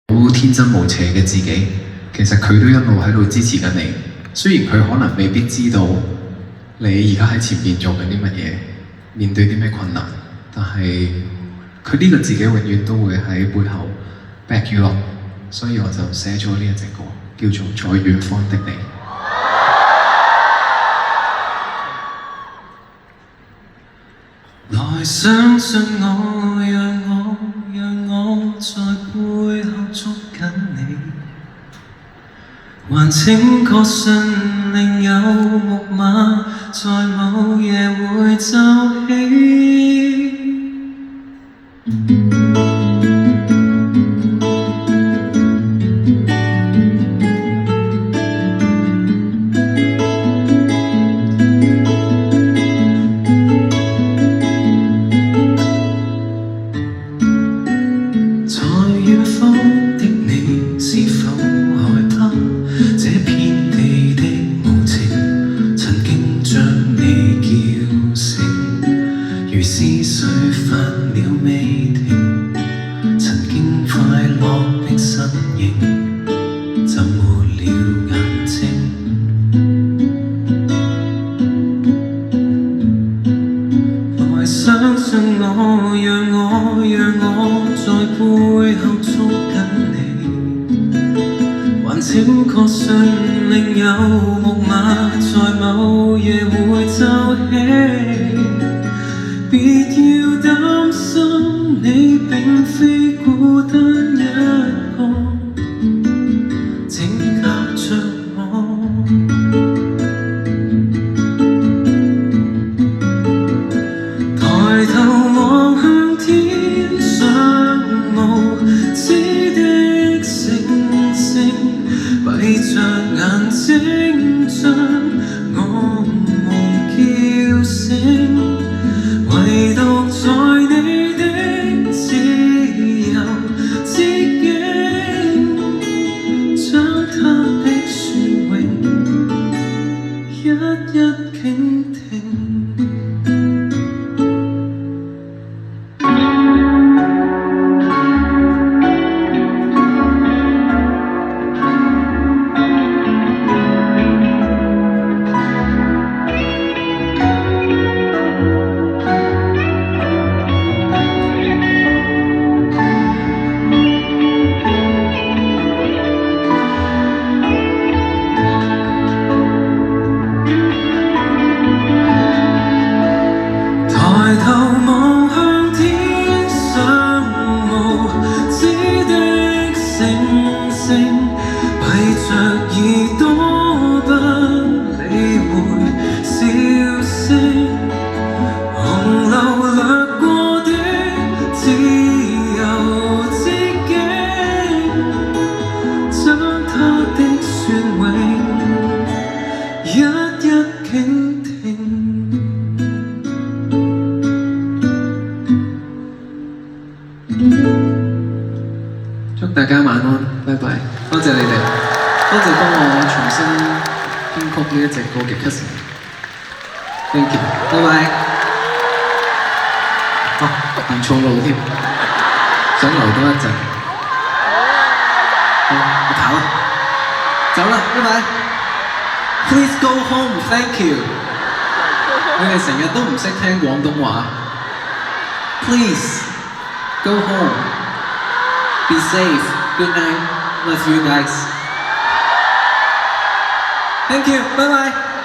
好天真無邪嘅自己，其實佢都一路喺度支持緊你。雖然佢可能未必知道你而家喺前邊做緊啲乜嘢，面對啲咩困難，但係佢呢個自己永遠都會喺背後 back you up。所以我就寫咗呢一隻歌，叫做《在遠方的你》。來相信我，讓我在背後捉緊你，還請確信另有木馬在某夜會奏起。如思緒發了未停，曾經快樂的身影，就沒了眼睛。來相信我，讓我在背後捉緊你，還請確信另有木馬在某夜會奏起。別要擔心，你並非孤單一個，請靠着我。抬頭望向天上無知的星星，閉着眼睛將我夢叫醒。唯獨在你的自由之境，將它的雋永一一傾聽。抬頭望向天上無知的星星，閉着耳朵不理會笑聲，洪流掠過的自由之境，將它的雋永一一傾聽。祝大家晚安，拜拜！多謝你哋，多謝幫我重新編曲呢一隻歌嘅 Cousin。Thank you， 拜拜。行錯路添，想留多一陣。我跑啦，走啦，拜拜。Please go home, thank you。你哋成日都唔識聽廣東話。Please go home。Be safe. Good night. Love you guys. Thank you. Bye bye.